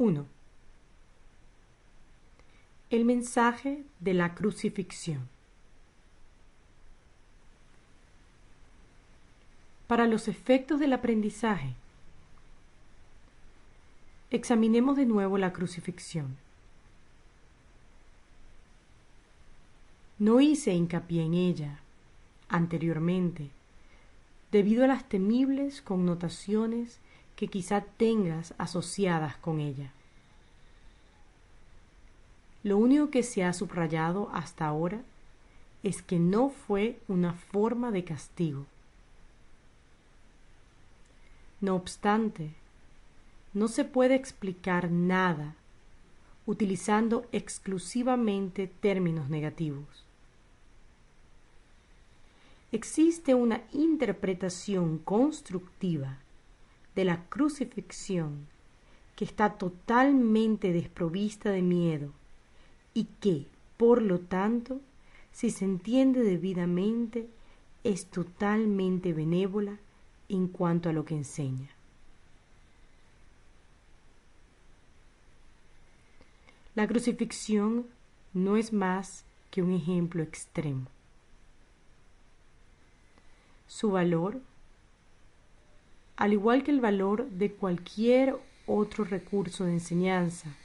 1. El mensaje de la crucifixión. Para los efectos del aprendizaje, examinemos de nuevo la crucifixión. No hice hincapié en ella anteriormente, debido a las temibles connotaciones que quizá tengas asociadas con ella. Lo único que se ha subrayado hasta ahora es que no fue una forma de castigo. No obstante, no se puede explicar nada utilizando exclusivamente términos negativos. Existe una interpretación constructiva de la crucifixión que está totalmente desprovista de miedo y que, por lo tanto, si se entiende debidamente, es totalmente benévola en cuanto a lo que enseña. La crucifixión no es más que un ejemplo extremo. Su valor, al igual que el valor de cualquier otro recurso de enseñanza,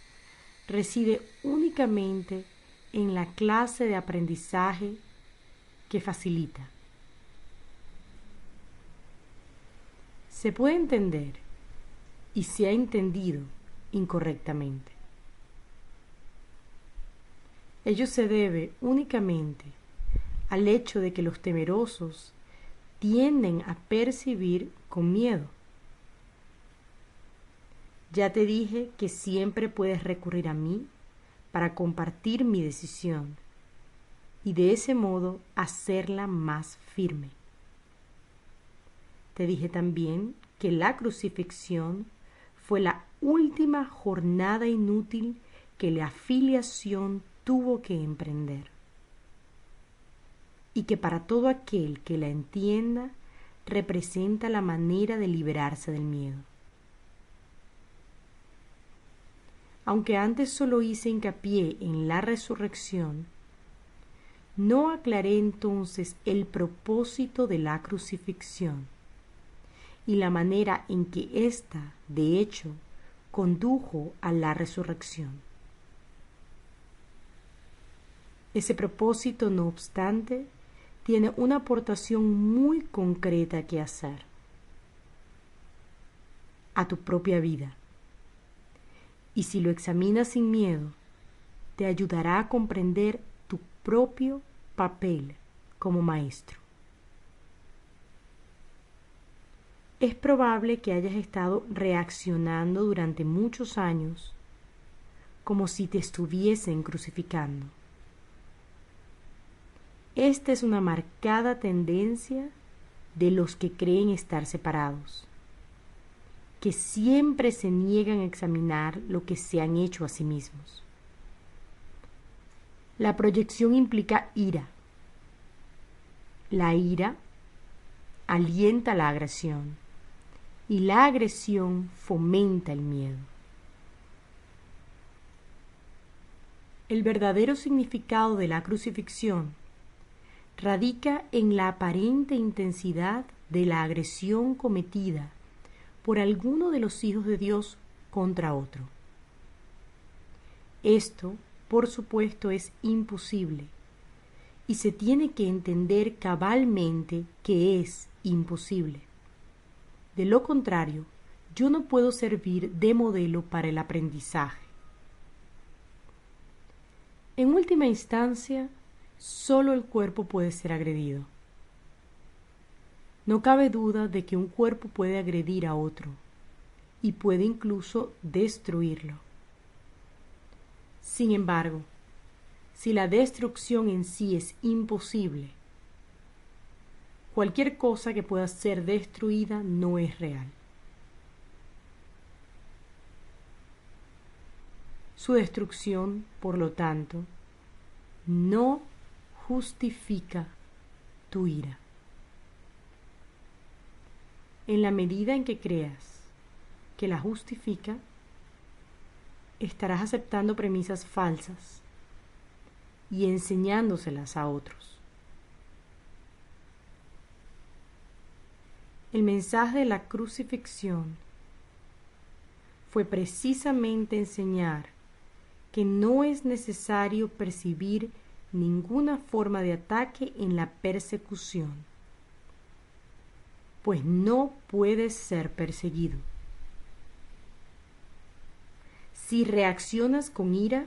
reside únicamente en la clase de aprendizaje que facilita. Se puede entender y se ha entendido incorrectamente. Ello se debe únicamente al hecho de que los temerosos tienden a percibir con miedo. Ya te dije que siempre puedes recurrir a mí para compartir mi decisión y de ese modo hacerla más firme. Te dije también que la crucifixión fue la última jornada inútil que la afiliación tuvo que emprender, y que para todo aquel que la entienda representa la manera de liberarse del miedo. Aunque antes solo hice hincapié en la resurrección, no aclaré entonces el propósito de la crucifixión y la manera en que ésta, de hecho, condujo a la resurrección. Ese propósito, no obstante, tiene una aportación muy concreta que hacer a tu propia vida. Y si lo examinas sin miedo, te ayudará a comprender tu propio papel como maestro. Es probable que hayas estado reaccionando durante muchos años como si te estuviesen crucificando. Esta es una marcada tendencia de los que creen estar separados, que siempre se niegan a examinar lo que se han hecho a sí mismos. La proyección implica ira. La ira alienta la agresión y la agresión fomenta el miedo. El verdadero significado de la crucifixión radica en la aparente intensidad de la agresión cometida por alguno de los hijos de Dios contra otro. Esto, por supuesto, es imposible y se tiene que entender cabalmente que es imposible. De lo contrario, yo no puedo servir de modelo para el aprendizaje. En última instancia, solo el cuerpo puede ser agredido. No cabe duda de que un cuerpo puede agredir a otro y puede incluso destruirlo. Sin embargo, si la destrucción en sí es imposible, cualquier cosa que pueda ser destruida no es real. Su destrucción, por lo tanto, no justifica tu ira. En la medida en que creas que la justifica, estarás aceptando premisas falsas y enseñándoselas a otros. El mensaje de la crucifixión fue precisamente enseñar que no es necesario percibir ninguna forma de ataque en la persecución, pues no puedes ser perseguido. Si reaccionas con ira,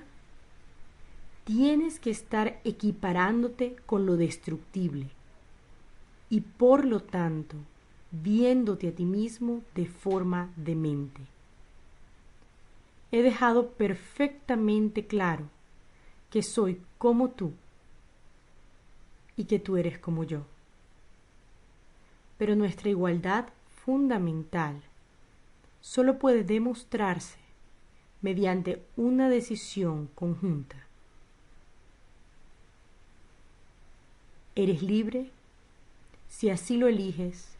tienes que estar equiparándote con lo destructible y por lo tanto viéndote a ti mismo de forma demente. He dejado perfectamente claro que soy como tú y que tú eres como yo. Pero nuestra igualdad fundamental solo puede demostrarse mediante una decisión conjunta. Eres libre, si así lo eliges,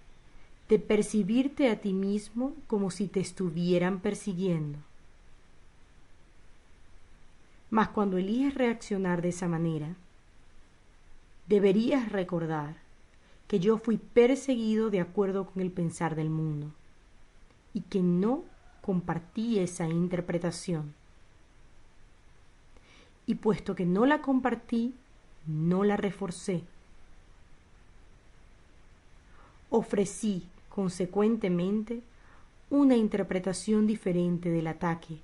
de percibirte a ti mismo como si te estuvieran persiguiendo. Mas cuando eliges reaccionar de esa manera, deberías recordar que yo fui perseguido de acuerdo con el pensar del mundo y que no compartí esa interpretación. Y puesto que no la compartí, no la reforcé. Ofrecí, consecuentemente, una interpretación diferente del ataque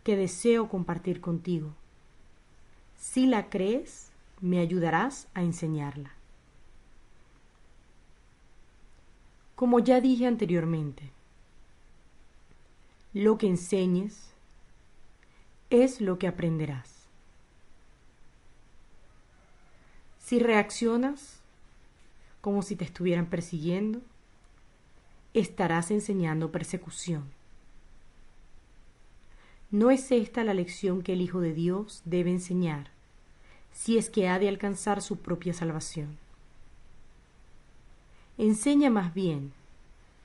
que deseo compartir contigo. Si la crees, me ayudarás a enseñarla. Como ya dije anteriormente, lo que enseñes es lo que aprenderás. Si reaccionas como si te estuvieran persiguiendo, estarás enseñando persecución. ¿No es esta la lección que el Hijo de Dios debe enseñar si es que ha de alcanzar su propia salvación? Enseña más bien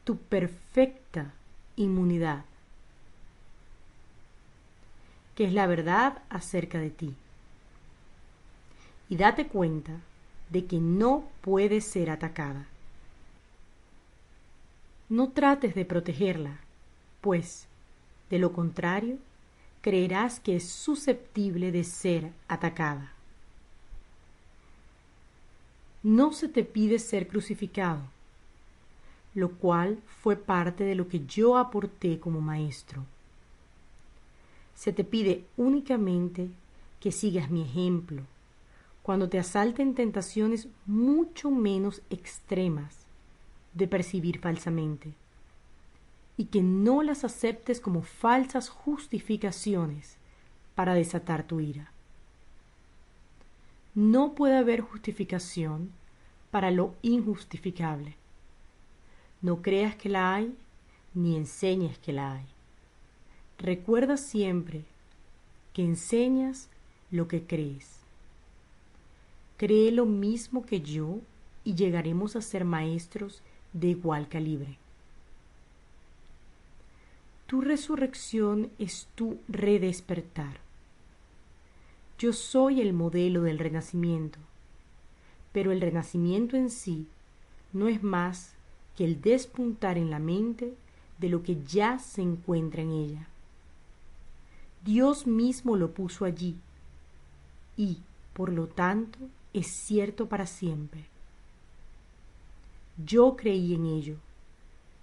tu perfecta inmunidad, que es la verdad acerca de ti. Y date cuenta de que no puedes ser atacada. No trates de protegerla, pues, de lo contrario, creerás que es susceptible de ser atacada. No se te pide ser crucificado, lo cual fue parte de lo que yo aporté como maestro. Se te pide únicamente que sigas mi ejemplo cuando te asalten tentaciones mucho menos extremas de percibir falsamente, y que no las aceptes como falsas justificaciones para desatar tu ira. No puede haber justificación para lo injustificable. No creas que la hay, ni enseñes que la hay. Recuerda siempre que enseñas lo que crees. Cree lo mismo que yo y llegaremos a ser maestros de igual calibre. Tu resurrección es tu redespertar. Yo soy el modelo del renacimiento, pero el renacimiento en sí no es más que el despuntar en la mente de lo que ya se encuentra en ella. Dios mismo lo puso allí y, por lo tanto, es cierto para siempre. Yo creí en ello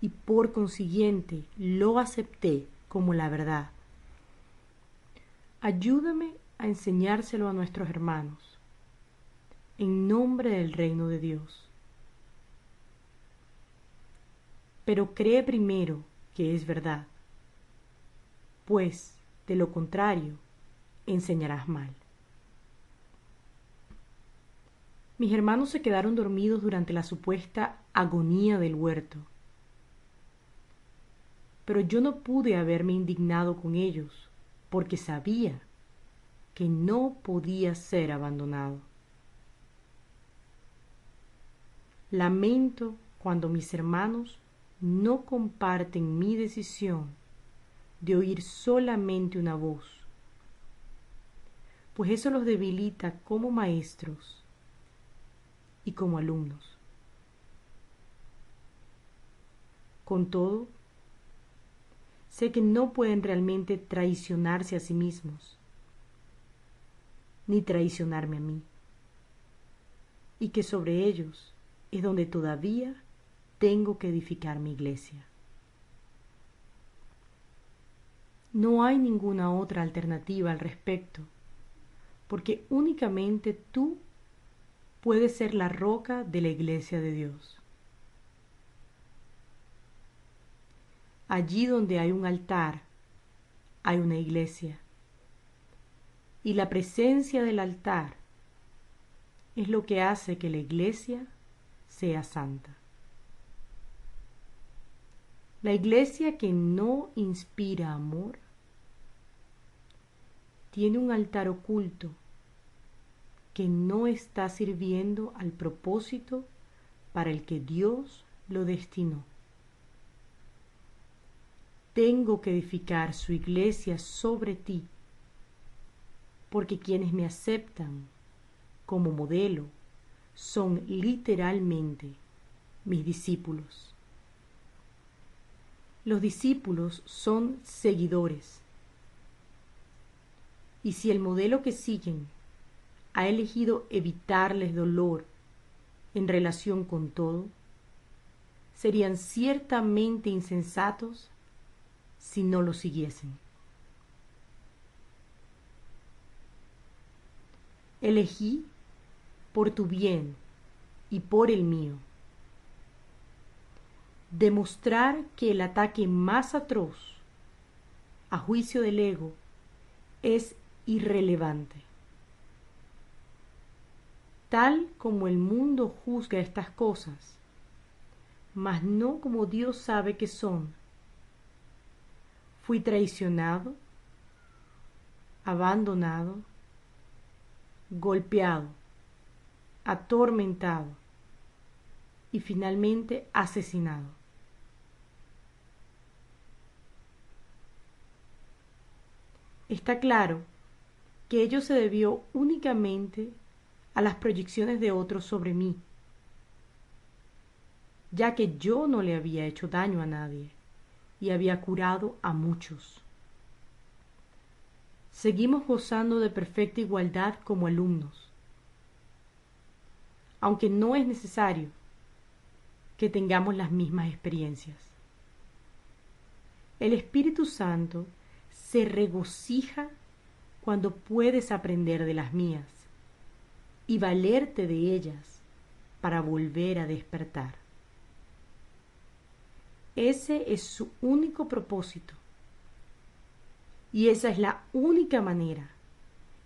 y por consiguiente lo acepté como la verdad. Ayúdame a enseñárselo a nuestros hermanos, en nombre del reino de Dios. Pero cree primero que es verdad, pues, de lo contrario, enseñarás mal. Mis hermanos se quedaron dormidos durante la supuesta agonía del huerto, pero yo no pude haberme indignado con ellos, porque sabía que no podía ser abandonado. Lamento cuando mis hermanos no comparten mi decisión de oír solamente una voz, pues eso los debilita como maestros y como alumnos. Con todo, sé que no pueden realmente traicionarse a sí mismos, ni traicionarme a mí, y que sobre ellos es donde todavía tengo que edificar mi iglesia. No hay ninguna otra alternativa al respecto, porque únicamente tú puedes ser la roca de la iglesia de Dios. Allí donde hay un altar, hay una iglesia, y la presencia del altar es lo que hace que la iglesia sea santa. La iglesia que no inspira amor tiene un altar oculto que no está sirviendo al propósito para el que Dios lo destinó. Tengo que edificar su iglesia sobre ti, porque quienes me aceptan como modelo son literalmente mis discípulos. Los discípulos son seguidores, y si el modelo que siguen ha elegido evitarles dolor en relación con todo, serían ciertamente insensatos si no lo siguiesen. Elegí por tu bien y por el mío demostrar que el ataque más atroz a juicio del ego es irrelevante. Tal como el mundo juzga estas cosas, mas no como Dios sabe que son. Fui traicionado, abandonado, golpeado, atormentado y finalmente asesinado. Está claro que ello se debió únicamente a las proyecciones de otros sobre mí, ya que yo no le había hecho daño a nadie y había curado a muchos. Seguimos gozando de perfecta igualdad como alumnos, aunque no es necesario que tengamos las mismas experiencias. El Espíritu Santo se regocija cuando puedes aprender de las mías y valerte de ellas para volver a despertar. Ese es su único propósito, y esa es la única manera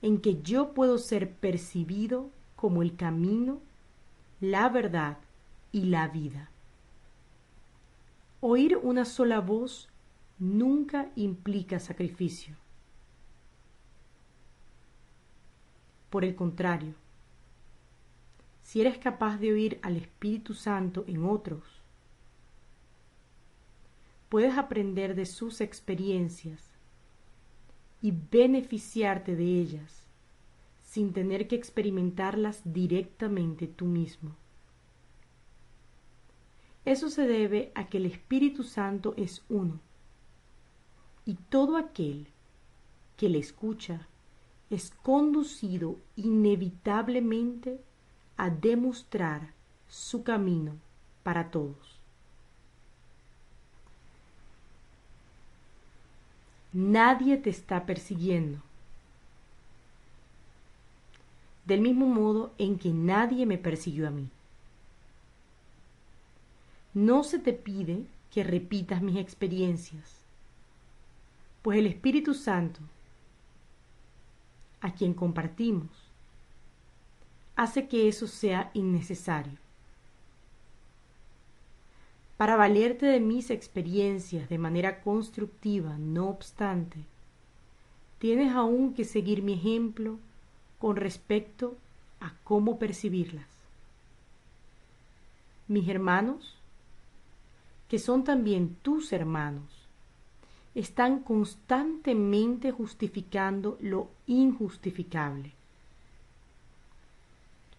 en que yo puedo ser percibido como el camino, la verdad y la vida. Oír una sola voz nunca implica sacrificio. Por el contrario, si eres capaz de oír al Espíritu Santo en otros, puedes aprender de sus experiencias y beneficiarte de ellas sin tener que experimentarlas directamente tú mismo. Eso se debe a que el Espíritu Santo es uno, y todo aquel que le escucha es conducido inevitablemente a demostrar su camino para todos. Nadie te está persiguiendo, del mismo modo en que nadie me persiguió a mí. No se te pide que repitas mis experiencias, pues el Espíritu Santo, a quien compartimos, hace que eso sea innecesario. Para valerte de mis experiencias de manera constructiva, no obstante, tienes aún que seguir mi ejemplo con respecto a cómo percibirlas. Mis hermanos, que son también tus hermanos, están constantemente justificando lo injustificable.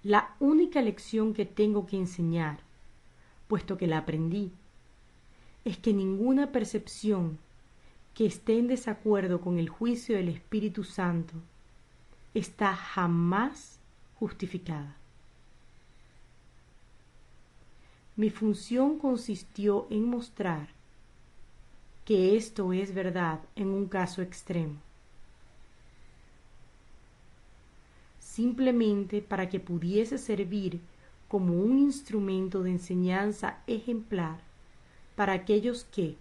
La única lección que tengo que enseñar, puesto que la aprendí, es que ninguna percepción que esté en desacuerdo con el juicio del Espíritu Santo está jamás justificada. Mi función consistió en mostrar que esto es verdad en un caso extremo, simplemente para que pudiese servir como un instrumento de enseñanza ejemplar para aquellos que,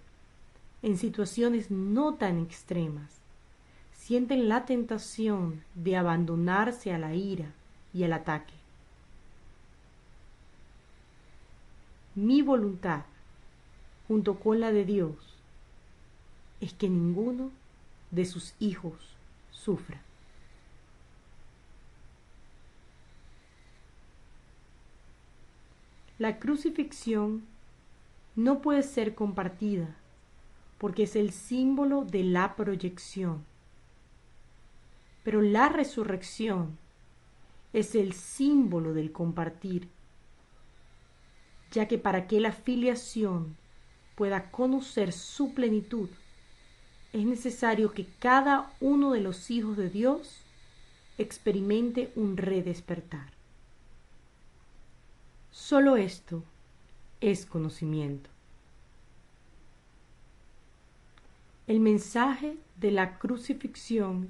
en situaciones no tan extremas, sienten la tentación de abandonarse a la ira y al ataque. Mi voluntad, junto con la de Dios, es que ninguno de sus hijos sufra. La crucifixión no puede ser compartida porque es el símbolo de la proyección, pero la resurrección es el símbolo del compartir, ya que para que la filiación pueda conocer su plenitud, es necesario que cada uno de los hijos de Dios experimente un redespertar. Solo esto es conocimiento. El mensaje de la crucifixión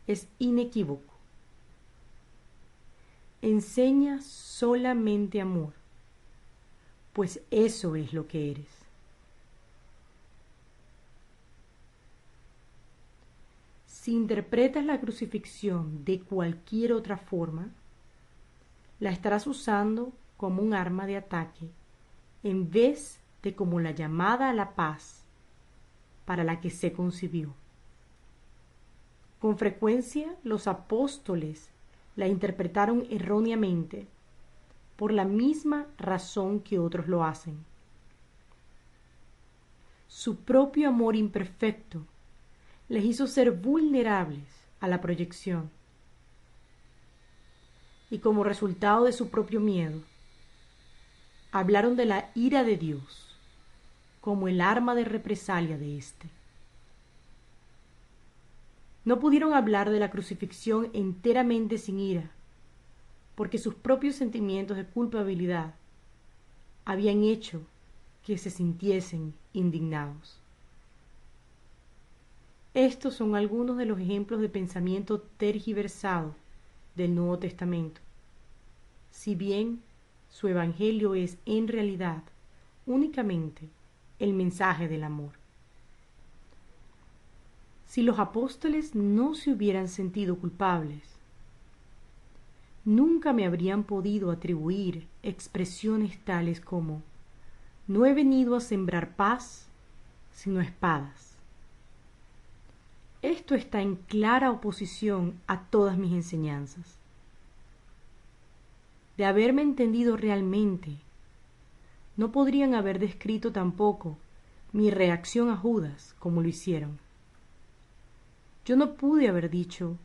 es inequívoco. Enseña solamente amor, pues eso es lo que eres. Si interpretas la crucifixión de cualquier otra forma, la estarás usando como un arma de ataque en vez de como la llamada a la paz para la que se concibió. Con frecuencia los apóstoles la interpretaron erróneamente por la misma razón que otros lo hacen. Su propio amor imperfecto les hizo ser vulnerables a la proyección, y como resultado de su propio miedo, hablaron de la ira de Dios como el arma de represalia de éste. No pudieron hablar de la crucifixión enteramente sin ira, porque sus propios sentimientos de culpabilidad habían hecho que se sintiesen indignados. Estos son algunos de los ejemplos de pensamiento tergiversado del Nuevo Testamento, si bien su evangelio es en realidad únicamente el mensaje del amor. Si los apóstoles no se hubieran sentido culpables, nunca me habrían podido atribuir expresiones tales como: no he venido a sembrar paz, sino espadas. Esto está en clara oposición a todas mis enseñanzas. De haberme entendido realmente, no podrían haber descrito tampoco mi reacción a Judas como lo hicieron. Yo no pude haber dicho: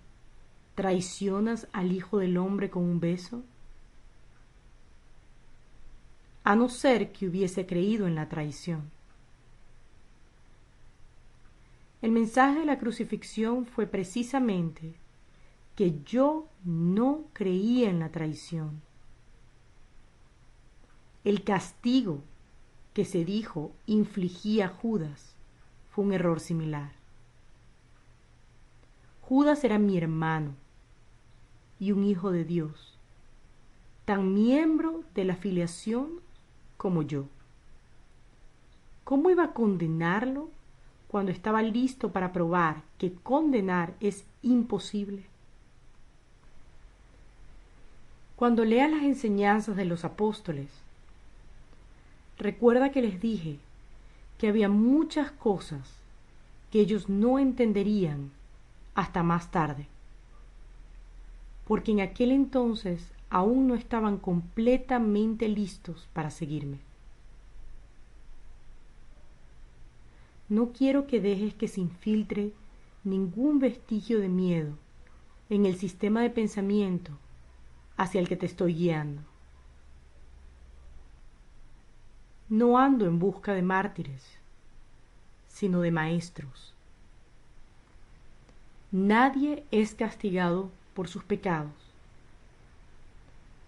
¿traicionas al Hijo del Hombre con un beso? A no ser que hubiese creído en la traición. El mensaje de la crucifixión fue precisamente que yo no creía en la traición. El castigo que se dijo infligía a Judas fue un error similar. Judas era mi hermano y un hijo de Dios, tan miembro de la filiación como yo. ¿Cómo iba a condenarlo cuando estaba listo para probar que condenar es imposible? Cuando leas las enseñanzas de los apóstoles, recuerda que les dije que había muchas cosas que ellos no entenderían hasta más tarde, porque en aquel entonces aún no estaban completamente listos para seguirme. no quiero que dejes que se infiltre ningún vestigio de miedo en el sistema de pensamiento hacia el que te estoy guiando. No ando en busca de mártires, sino de maestros. Nadie es castigado por sus pecados,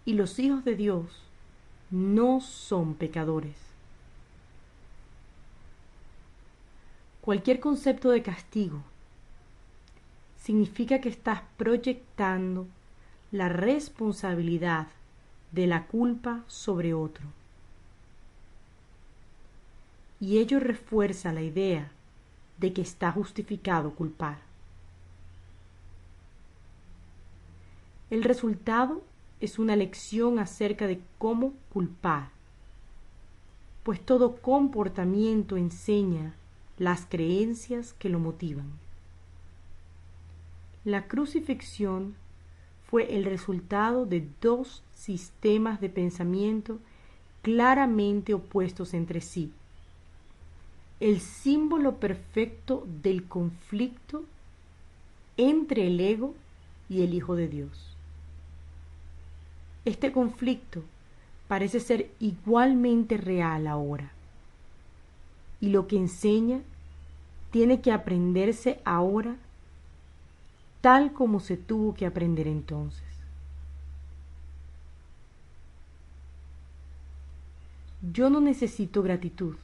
y los hijos de Dios no son pecadores. Cualquier concepto de castigo significa que estás proyectando la responsabilidad de la culpa sobre otro. Y ello refuerza la idea de que está justificado culpar. El resultado es una lección acerca de cómo culpar, pues todo comportamiento enseña las creencias que lo motivan. La crucifixión fue el resultado de dos sistemas de pensamiento claramente opuestos entre sí. El símbolo perfecto del conflicto entre el ego y el Hijo de Dios. Este conflicto parece ser igualmente real ahora, y lo que enseña tiene que aprenderse ahora tal como se tuvo que aprender entonces. Yo no necesito gratitud,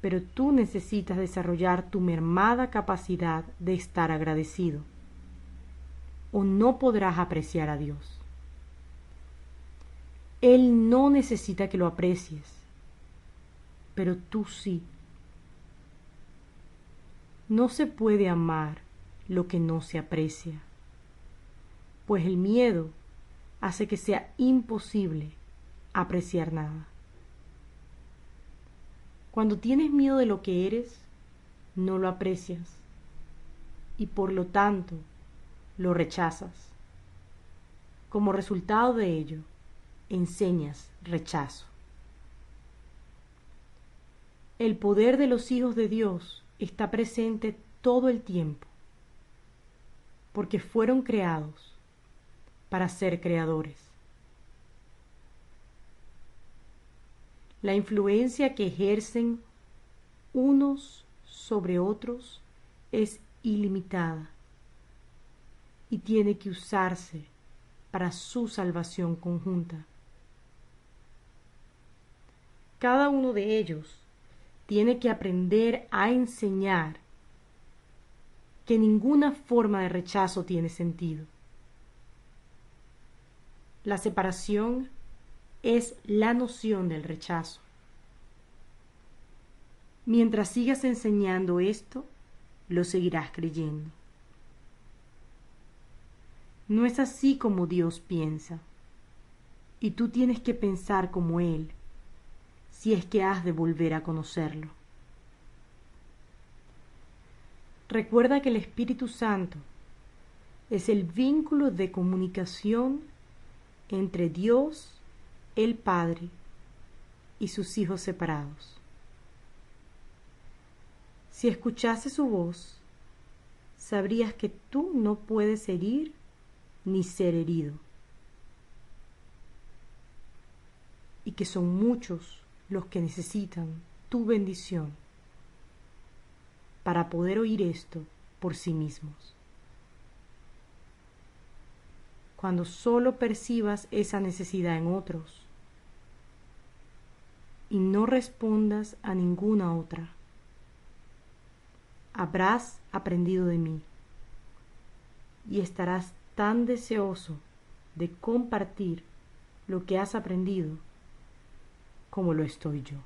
pero tú necesitas desarrollar tu mermada capacidad de estar agradecido, o no podrás apreciar a Dios. Él no necesita que lo aprecies, pero tú sí. No se puede amar lo que no se aprecia, pues el miedo hace que sea imposible apreciar nada. Cuando tienes miedo de lo que eres, no lo aprecias y por lo tanto lo rechazas. Como resultado de ello, enseñas rechazo. El poder de los hijos de Dios está presente todo el tiempo, porque fueron creados para ser creadores. La influencia que ejercen unos sobre otros es ilimitada y tiene que usarse para su salvación conjunta. Cada uno de ellos tiene que aprender a enseñar que ninguna forma de rechazo tiene sentido. La separación es la noción del rechazo. Mientras sigas enseñando esto, lo seguirás creyendo. No es así como Dios piensa, y tú tienes que pensar como Él, si es que has de volver a conocerlo. Recuerda que el Espíritu Santo es el vínculo de comunicación entre Dios, el Padre, y sus hijos separados. Si escuchases su voz, sabrías que tú no puedes herir ni ser herido, y que son muchos los que necesitan tu bendición para poder oír esto por sí mismos. Cuando solo percibas esa necesidad en otros y no respondas a ninguna otra, habrás aprendido de mí y estarás tan deseoso de compartir lo que has aprendido como lo estoy yo.